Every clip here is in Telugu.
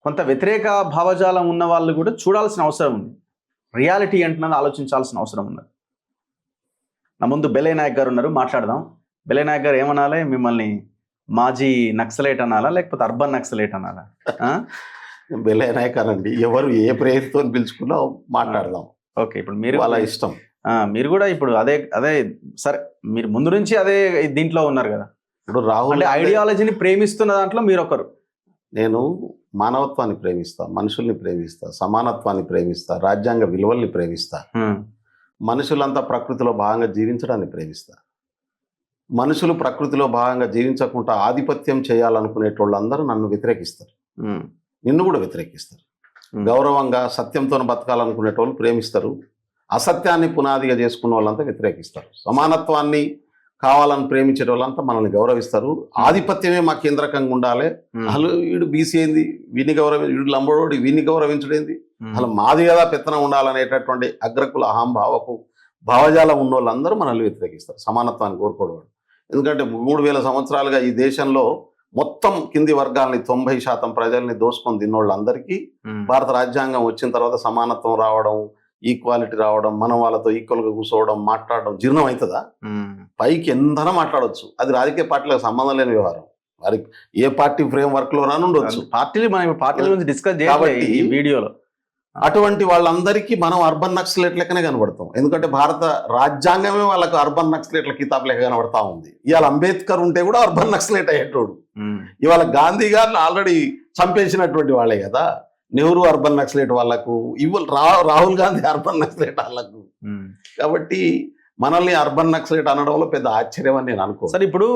కొంత వ్యతిరేక భావజాలం ఉన్న వాళ్ళు కూడా చూడాల్సిన అవసరం ఉంది. రియాలిటీ ఏంటన్నది ఆలోచించాల్సిన అవసరం ఉన్నది. నా ముందు బెలై నాయక్ గారు ఉన్నారు, మాట్లాడదాం. బెలై నాయక్ గారు ఏమనాలి? మిమ్మల్ని మాజీ నక్సలైట్ అనాలా లేకపోతే అర్బన్ నక్సలైట్ అనాలా? బెలై నాయక్ అనండి, ఎవరు ఏ ప్రేయర్తో పిలుచుకున్నా మాట్లాడదాం. ఓకే, ఇప్పుడు మీరు వాళ్ళ ఇష్టం. మీరు కూడా ఇప్పుడు అదే అదే సరే, మీరు ముందు నుంచి అదే దీంట్లో ఉన్నారు కదా. ఇప్పుడు రాహుల్ అంటే ఐడియాలజీని ప్రేమిస్తున్న దాంట్లో మీరు ఒకరు. నేను మానవత్వాన్ని ప్రేమిస్తా, మనుషుల్ని ప్రేమిస్తా, సమానత్వాన్ని ప్రేమిస్తా, రాజ్యాంగ విలువల్ని ప్రేమిస్తా, మనుషులంతా ప్రకృతిలో భాగంగా జీవించడాన్ని ప్రేమిస్తా. మనుషులు ప్రకృతిలో భాగంగా జీవించకుండా ఆధిపత్యం చేయాలనుకునేటోళ్ళందరూ నన్ను వ్యతిరేకిస్తారు, నిన్ను కూడా వ్యతిరేకిస్తారు. గౌరవంగా సత్యంతో బతకాలనుకునేటోళ్ళు ప్రేమిస్తారు, అసత్యాన్ని పునాదిగా చేసుకున్న వాళ్ళంతా వ్యతిరేకిస్తారు. సమానత్వాన్ని కావాలని ప్రేమించే వాళ్ళంతా మనల్ని గౌరవిస్తారు. ఆధిపత్యమే మా కేంద్రకంగా ఉండాలి. అసలు వీడు బీసీ ఏంది, వీడిని వీడు లంబడోడు, వీడిని గౌరవించడేంది, అసలు మాది కదా పెత్తనం ఉండాలనేటటువంటి అగ్రకుల అహంభావకు భావజాలం ఉన్న వాళ్ళందరూ మనల్ని వ్యతిరేకిస్తారు, సమానత్వాన్ని కోరుకోవడం. ఎందుకంటే 3000 సంవత్సరాలుగా ఈ దేశంలో మొత్తం కింది వర్గాలని 90% ప్రజల్ని దోసుకొని తిన్నోళ్ళందరికీ భారత రాజ్యాంగం వచ్చిన తర్వాత సమానత్వం రావడం, ఈక్వాలిటీ రావడం, మనం వాళ్ళతో ఈక్వల్గా కూర్చోవడం, మాట్లాడడం జీర్ణం అవుతుందా? పైకి ఎంతనా మాట్లాడవచ్చు, అది రాజకీయ పార్టీలకు సంబంధం లేని వ్యవహారం. వారికి ఏ పార్టీ ఫ్రేమ్ వర్క్ లోనా ఉండొచ్చు. పార్టీల గురించి డిస్కస్ చేయాలి ఈ వీడియోలో. అటువంటి వాళ్ళందరికీ మనం అర్బన్ నక్సలైట్ లెక్కనే కనబడతాం. ఎందుకంటే భారత రాజ్యాంగమే వాళ్ళకు అర్బన్ నక్సలైట్ల కితాబ్ లెక్క కనబడతా ఉంది. ఇవాళ అంబేద్కర్ ఉంటే కూడా అర్బన్ నక్సలైట్ అయ్యేటోడు. ఇవాళ గాంధీ గారిని ఆల్రెడీ చంపేసినటువంటి వాళ్ళే కదా. నెహ్రూ అర్బన్ నక్సలైట్ వాళ్ళకు, రాహుల్ గాంధీ అర్బన్ నక్సలైట్ వాళ్ళకు. కాబట్టి మనల్ని అర్బన్ నక్సలైట్ అనడంలో పెద్ద ఆశ్చర్యం అని నేను అనుకో. సరే, ఇప్పుడు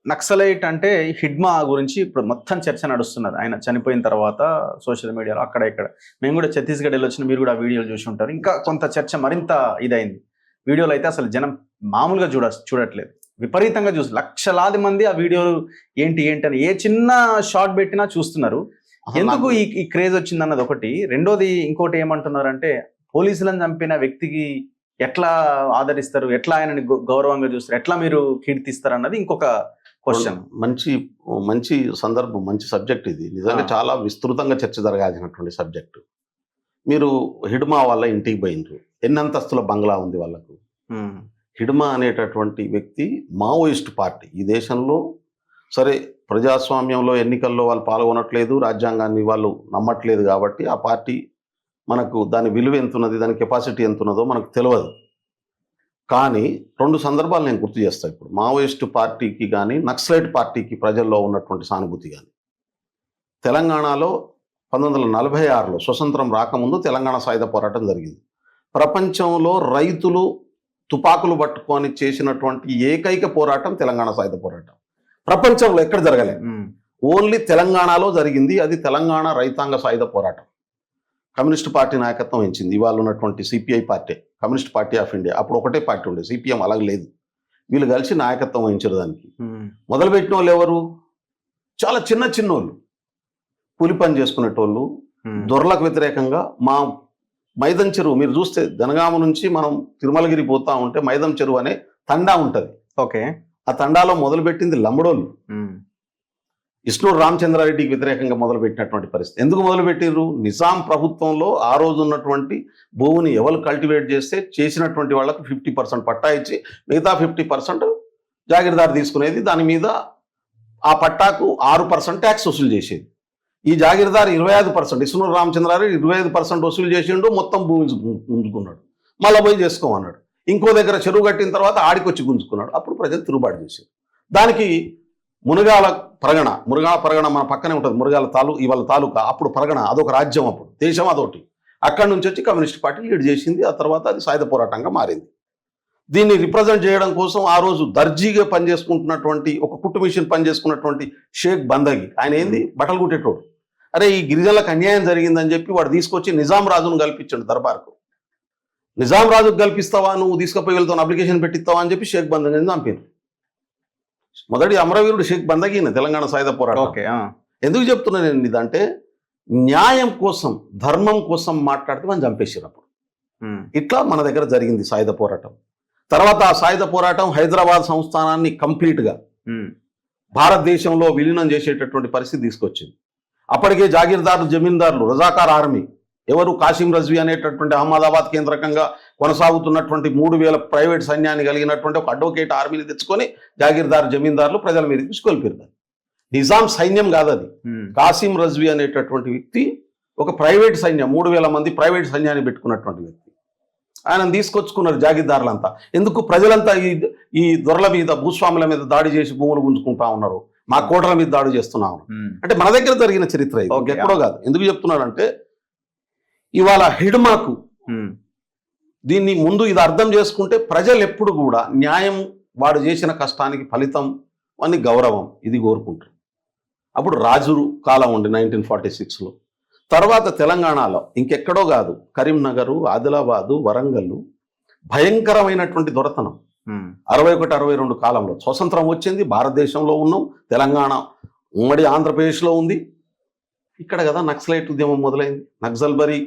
నక్సలైట్ అంటే హిడ్మా గురించి ఇప్పుడు మొత్తం చర్చ నడుస్తున్నది. ఆయన చనిపోయిన తర్వాత సోషల్ మీడియాలో అక్కడ ఇక్కడ, మేము కూడా ఛత్తీస్గఢ్ వెళ్ళొచ్చిన, మీరు కూడా ఆ వీడియోలు చూసి ఉంటారు. ఇంకా కొంత చర్చ మరింత ఇదైంది. వీడియోలు అయితే అసలు జనం మామూలుగా చూడట్లేదు, విపరీతంగా లక్షలాది మంది ఆ వీడియోలు ఏంటి అని ఏ చిన్న షార్ట్ పెట్టినా చూస్తున్నారు. ఎందుకు ఈ క్రేజ్ వచ్చింది అన్నది ఒకటి. రెండోది ఇంకోటి ఏమంటున్నారంటే, పోలీసులను చంపిన వ్యక్తికి ఎట్లా ఆదరిస్తారు, ఎట్లా ఆయనని గౌరవంగా చూస్తారు, ఎట్లా మీరు కీర్తిస్తారు అన్నది ఇంకొక క్వశ్చన్. మంచి సందర్భం, మంచి సబ్జెక్ట్ ఇది. నిజంగా చాలా విస్తృతంగా చర్చ జరగాల్సినటువంటి సబ్జెక్టు. మీరు హిడ్మా వాళ్ళ ఇంటికి పోయినరు, ఎన్నంతస్తుల బంగ్లా ఉంది వాళ్ళకు. హిడ్మా అనేటటువంటి వ్యక్తి మావోయిస్ట్ పార్టీ. ఈ దేశంలో సరే ప్రజాస్వామ్యంలో ఎన్నికల్లో వాళ్ళు పాల్గొనట్లేదు, రాజ్యాంగాన్ని వాళ్ళు నమ్మట్లేదు. కాబట్టి ఆ పార్టీ మనకు దాని విలువ ఎంత ఉన్నది, దాని కెపాసిటీ ఎంత ఉన్నదో మనకు తెలియదు. కానీ 2 సందర్భాలు నేను గుర్తు చేస్తాను. ఇప్పుడు మావోయిస్టు పార్టీకి కానీ నక్సలైట్ పార్టీకి ప్రజల్లో ఉన్నటువంటి సానుభూతి కానీ, తెలంగాణలో 1946లో స్వతంత్రం రాకముందు తెలంగాణ సాయుధ పోరాటం జరిగింది. ప్రపంచంలో రైతులు తుపాకులు పట్టుకొని చేసినటువంటి ఏకైక పోరాటం తెలంగాణ సాయుధ పోరాటం. ప్రపంచంలో ఎక్కడ జరగలేదు, ఓన్లీ తెలంగాణలో జరిగింది. అది తెలంగాణ రైతాంగ సాయుధ పోరాటం. కమ్యూనిస్ట్ పార్టీ నాయకత్వం వహించింది. ఇవాళ ఉన్నటువంటి CPI party, communist party of India. అప్పుడు ఒకటే పార్టీ ఉండే, సిపిఎం అలాగే లేదు. వీళ్ళు కలిసి నాయకత్వం వహించారు దానికి. మొదలుపెట్టిన వాళ్ళు ఎవరు? చాలా చిన్నోళ్ళు, కూలి పని చేసుకునేటోళ్ళు, దొరలకు వ్యతిరేకంగా. మా మైదం చెరువు మీరు చూస్తే, జనగామ నుంచి మనం తిరుమలగిరి పోతా ఉంటే మైదం చెరువు అనే తండా ఉంటుంది. ఓకే, ఆ తండాలో మొదలుపెట్టింది లంబడోళ్ళు. ఇస్నూరు రామచంద్రారెడ్డికి వ్యతిరేకంగా మొదలుపెట్టినటువంటి పరిస్థితి. ఎందుకు మొదలుపెట్టిర్రు? నిజాం ప్రభుత్వంలో ఆ రోజు ఉన్నటువంటి భూమిని ఎవరు కల్టివేట్ చేసినటువంటి వాళ్ళకు 50% పట్టా ఇచ్చి మిగతా 50% జాగీర్దారు తీసుకునేది. దాని మీద ఆ పట్టాకు 6% ట్యాక్స్ వసూలు చేసేది. ఈ జాగీర్దారు 25%, ఇస్నూరు రామచంద్రారెడ్డి 25% వసూలు చేసిండు, మొత్తం భూమి గుంజుకున్నాడు. మళ్ళీ పోయి చేసుకోమన్నాడు. ఇంకో దగ్గర చెరువు కట్టిన తర్వాత ఆడికొచ్చి గుంజుకున్నాడు. అప్పుడు ప్రజలు తిరుగుబాటు చేశారు. దానికి మునగాల పరగణ మన పక్కనే ఉంటుంది. మునగాల ఇవాళ తాలూకా, అప్పుడు పరగణ అదొక రాజ్యం, అప్పుడు దేశం అదొకటి. అక్కడి నుంచి వచ్చి కమ్యూనిస్ట్ పార్టీ లీడ్ చేసింది. ఆ తర్వాత అది సాయుధ పోరాటంగా మారింది. దీన్ని రిప్రజెంట్ చేయడం కోసం ఆ రోజు దర్జీగా పనిచేసుకుంటున్నటువంటి, ఒక కుట్టు మిషన్ పనిచేసుకున్నటువంటి షేక్ బందగి, ఆయన ఏంది బట్టలు కుట్టేటోడు. అరే ఈ గిరిజనులకు అన్యాయం జరిగిందని చెప్పి వాడు తీసుకొచ్చి నిజాం రాజును కల్పించాడు దర్బార్కు. నిజాం రాజుకు కల్పిస్తావా, నువ్వు తీసుకుపోయి వెళ్తావు, అప్లికేషన్ పెట్టిస్తావా అని చెప్పి షేక్ బందగిని చంపారు. మొదటి అమరవీరుడు షేక్ బందగిన తెలంగాణ సాయుధ పోరాటం. ఎందుకు చెప్తున్నా నేను ఇదంటే, న్యాయం కోసం, ధర్మం కోసం మాట్లాడితే మనం చంపేసినప్పుడు. ఇట్లా మన దగ్గర జరిగింది సాయుధ పోరాటం. తర్వాత ఆ సాయుధ పోరాటం హైదరాబాద్ సంస్థానాన్ని కంప్లీట్గా భారతదేశంలో విలీనం చేసేటటువంటి పరిస్థితి తీసుకొచ్చింది. అప్పటికే జాగీర్దారులు జమీందారులు రజాకార్ ఆర్మీ ఎవరు కాసిం రజ్వీ అనేటటువంటి అహ్మదాబాద్ కేంద్రకంగా కొనసాగుతున్నటువంటి 3000 ప్రైవేట్ సైన్యాన్ని కలిగినటువంటి ఒక అడ్వకేట్ ఆర్మీని తెచ్చుకొని జాగీర్దారు జమీందారులు ప్రజల మీద తీసుకొల్పారు. నిజాం సైన్యం కాదు అది. కాసిం రజ్వీ అనేటటువంటి వ్యక్తి ఒక ప్రైవేట్ సైన్యం 3000 మంది ప్రైవేట్ సైన్యాన్ని పెట్టుకున్నటువంటి వ్యక్తి. ఆయన తీసుకొచ్చుకున్నారు జాగీర్దారులంతా. ఎందుకు ప్రజలంతా ఈ దొరల మీద భూస్వాముల మీద దాడి చేసి భూములు గుంజుకుంటా ఉన్నారు, మా కోటల మీద దాడి చేస్తున్నాం అంటే మన దగ్గర జరిగిన చరిత్ర ఇది, ఎక్కడో కాదు. ఎందుకు చెప్తున్నానంటే ఇవాళ హిడ్మాకు దీన్ని ముందు ఇది అర్థం చేసుకుంటే ప్రజలు ఎప్పుడు కూడా న్యాయం, వాడు చేసిన కష్టానికి ఫలితం అని గౌరవం ఇది కోరుకుంటారు. అప్పుడు రాజురు కాలం ఉండి 1946లో, తర్వాత తెలంగాణలో ఇంకెక్కడో కాదు కరీంనగరు, ఆదిలాబాదు, వరంగల్ భయంకరమైనటువంటి దొరతనం 61, 62 కాలంలో. స్వతంత్రం వచ్చింది, భారతదేశంలో ఉన్నాం, తెలంగాణ ఉమ్మడి ఆంధ్రప్రదేశ్లో ఉంది. ఇక్కడ కదా నక్సలైట్ ఉద్యమం మొదలైంది. నక్సల్బరీ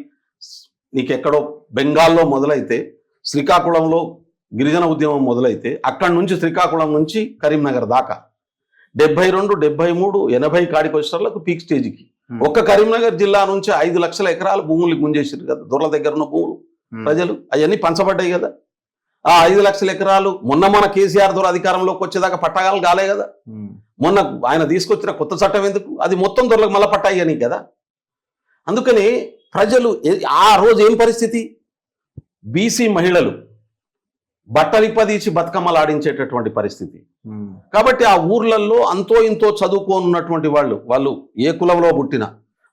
నీకెక్కడో బెంగాల్లో మొదలైతే, శ్రీకాకుళంలో గిరిజన ఉద్యమం మొదలైతే, అక్కడి నుంచి శ్రీకాకుళం నుంచి కరీంనగర్ దాకా 72, 73, 80 కాడికి వచ్చేటలకు పీక్ స్టేజ్కి ఒక్క కరీంనగర్ జిల్లా నుంచి 5 లక్షల ఎకరాల భూములు గుంజేసారు కదా. దొరల దగ్గర ఉన్న భూములు ప్రజలు అవన్నీ పంచబడ్డాయి కదా. ఆ 5 లక్షల ఎకరాలు మొన్న కేసీఆర్ దొర అధికారంలోకి వచ్చేదాకా పట్టాలు కాలే కదా. మొన్న ఆయన తీసుకొచ్చిన కొత్త చట్టం ఎందుకు, అది మొత్తం దొరలకు మళ్ళీ పట్టాయి అని కదా. అందుకని ప్రజలు ఆ రోజు ఏం పరిస్థితి, బీసీ మహిళలు బట్టలిప్పదీసి బతుకమ్మలు ఆడించేటటువంటి పరిస్థితి. కాబట్టి ఆ ఊర్లలో అంతో ఇంతో చదువుకోనున్నటువంటి వాళ్ళు ఏ కులంలో పుట్టినా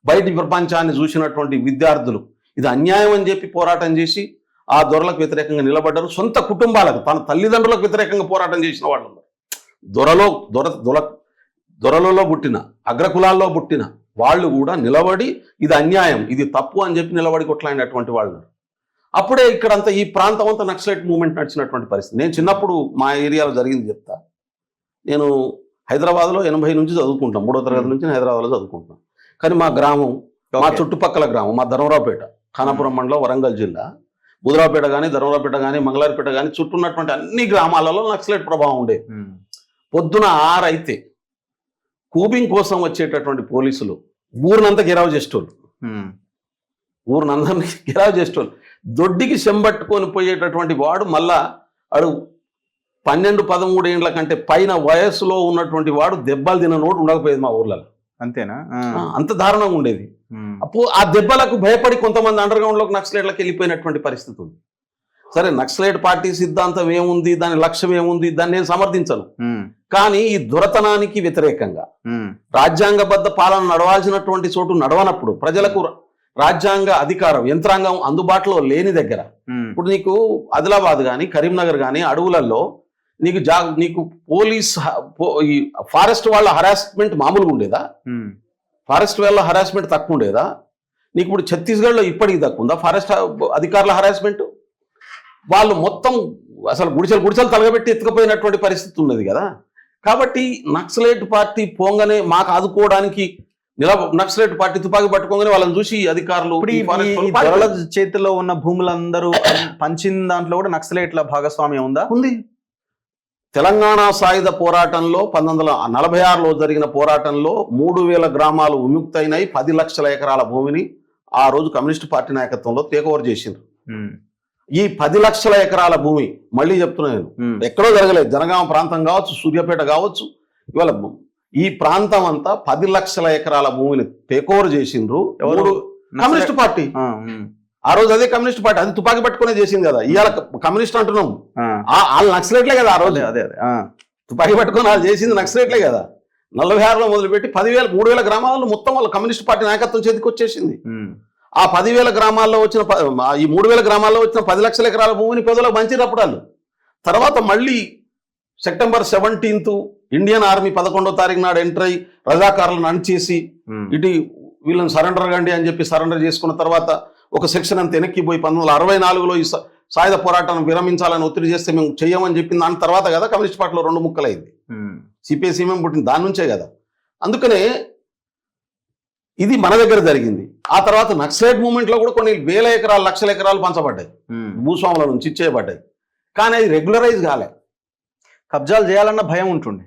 బయటి ప్రపంచాన్ని చూసినటువంటి విద్యార్థులు ఇది అన్యాయం అని చెప్పి పోరాటం చేసి ఆ దొరలకు వ్యతిరేకంగా నిలబడ్డారు. సొంత కుటుంబాలకు, తన తల్లిదండ్రులకు వ్యతిరేకంగా పోరాటం చేసిన వాళ్ళు దొరలలో పుట్టిన అగ్రకులాల్లో పుట్టిన వాళ్ళు కూడా నిలబడి ఇది అన్యాయం, ఇది తప్పు అని చెప్పి నిలబడి కొట్లాడినటువంటి వాళ్ళు. అప్పుడే ఇక్కడంతా ఈ ప్రాంతం అంతా నక్సలైట్ మూవ్మెంట్ నడిచినటువంటి పరిస్థితి. నేను చిన్నప్పుడు మా ఏరియాలో జరిగింది చెప్తా. నేను హైదరాబాద్లో 80 నుంచి చదువుకుంటాం, 3వ తరగతి నుంచి హైదరాబాద్లో చదువుకుంటాం. కానీ మా గ్రామం, మా చుట్టుపక్కల గ్రామం, మా ధర్మరావుపేట, ఖానాపురం మండలం, వరంగల్ జిల్లా, బుధరావుపేట కానీ, ధర్మరావుపేట కానీ, మంగళారిపేట కానీ, చుట్టూ ఉన్నటువంటి అన్ని గ్రామాలలో నక్సలైట్ ప్రభావం ఉండేది. పొద్దున 6 అయితే కూబింగ్ కోసం వచ్చేటటువంటి పోలీసులు ఊరినంతా గిరావు చేసేటోళ్ళు, ఊరినందరినీ గిరావు చేసేటోళ్ళు. దొడ్డికి చెంబట్టుకొని పోయేటటువంటి వాడు మళ్ళా అడు 12, 13 ఏండ్ల కంటే పైన వయస్సులో ఉన్నటువంటి వాడు దెబ్బలు తిన నోటు ఉండకపోయేది మా ఊర్లలో. అంతేనా? అంత దారుణంగా ఉండేది. అప్పుడు ఆ దెబ్బలకు భయపడి కొంతమంది అండర్ గ్రౌండ్లోకి నక్సలైట్లకు వెళ్ళిపోయినటువంటి పరిస్థితి ఉంది. సరే, నక్సలైట్ పార్టీ సిద్ధాంతం ఏముంది, దాని లక్ష్యం ఏముంది, దాన్ని నేను సమర్థించను. కానీ ఈ దురతనానికి వ్యతిరేకంగా రాజ్యాంగబద్ధ పాలన నడవాల్సినటువంటి చోటు నడవనప్పుడు, ప్రజలకు రాజ్యాంగ అధికారం యంత్రాంగం అందుబాటులో లేని దగ్గర, ఇప్పుడు నీకు ఆదిలాబాద్ కానీ, కరీంనగర్ కానీ అడవులలో నీకు పోలీస్ ఈ ఫారెస్ట్ వాళ్ళ హరాస్మెంట్ మామూలుగా ఉండేదా? ఫారెస్ట్ వాళ్ళ హరాస్మెంట్ తక్కువ ఉండేదా? నీకు ఇప్పుడు ఛత్తీస్గఢ్లో ఇప్పటికి తక్కువ ఉందా ఫారెస్ట్ అధికారుల హరాస్మెంట్? వాళ్ళు మొత్తం అసలు గుడిసెలు తలగబెట్టి ఎత్తుకుపోయినటువంటి పరిస్థితి ఉన్నది కదా. కాబట్టి నక్సలైట్ పార్టీ పోంగనే మాకు ఆదుకోవడానికి నక్సలైట్ పార్టీ తుపాకీ పట్టుకోగానే వాళ్ళని చూసి అధికారులు దొరల చేతిలో ఉన్న భూములందరూ పంచిన దాంట్లో కూడా నక్సలైట్ల భాగస్వామ్యం ఉందా? ఉంది. తెలంగాణ సాయుధ పోరాటంలో 1946లో జరిగిన పోరాటంలో 3000 గ్రామాలు విముక్తైనాయి. 10 లక్షల ఎకరాల భూమిని ఆ రోజు కమ్యూనిస్ట్ పార్టీ నాయకత్వంలో టేక్ ఓవర్ చేసిండ్రు. ఈ 10 లక్షల ఎకరాల భూమి, మళ్ళీ చెప్తున్నా నేను, ఎక్కడో జరగలేదు. జనగామ ప్రాంతం కావచ్చు, సూర్యాపేట కావచ్చు, ఇవాళ ఈ ప్రాంతం అంతా 10 లక్షల ఎకరాల భూమిని టేక్ ఓవర్ చేసిండ్రు ఎవరు? Communist party. ఆ రోజు అదే కమ్యూనిస్ట్ పార్టీ, అది తుపాకీ పట్టుకునే చేసింది కదా. ఇవాళ కమ్యూనిస్ట్ అంటున్నాం, వాళ్ళు నక్సలైట్లే కదా. ఆ రోజు అదే తుపాకీ పట్టుకొని వాళ్ళు చేసింది నక్సలైట్లే కదా. 46లో మొదలుపెట్టి 3000 గ్రామాలలో మొత్తం వాళ్ళ కమ్యూనిస్ట్ పార్టీ నాయకత్వం చేతికి వచ్చేసింది. ఆ 10,000 గ్రామాల్లో వచ్చిన ఈ 3,000 గ్రామాల్లో వచ్చిన 10 లక్షల ఎకరాల భూమిని పేదలకు పంచినప్పుడు వాళ్ళు తర్వాత మళ్ళీ సెప్టెంబర్ 17 ఇండియన్ ఆర్మీ 11వ తారీఖు నాడు ఎంటర్ అయ్యి రజాకారులను అణిచేసి ఇటు వీళ్ళని సరెండర్ కండి అని చెప్పి సరెండర్ చేసుకున్న తర్వాత ఒక సెక్షన్ అంత వెనక్కిపోయి 1964లో ఈ సాయుధ పోరాటాన్ని విరమించాలని ఒత్తిడి చేస్తే మేము చెయ్యమని చెప్పింది. దాని తర్వాత కదా కమ్యూనిస్ట్ పార్టీలో 2 ముక్కలైంది. సిపిఐ మేము పుట్టింది దాని నుంచే కదా. అందుకనే ఇది మన దగ్గర జరిగింది. ఆ తర్వాత నక్సలైట్ మూవ్మెంట్లో కూడా కొన్ని 1000 ఎకరాలు, లక్షల ఎకరాలు పంచబడ్డాయి, భూస్వాముల నుంచి ఇచ్చేయబడ్డాయి. కానీ అది రెగ్యులరైజ్ కాలే. కబ్జాలు చేయాలన్న భయం ఉంటుండే.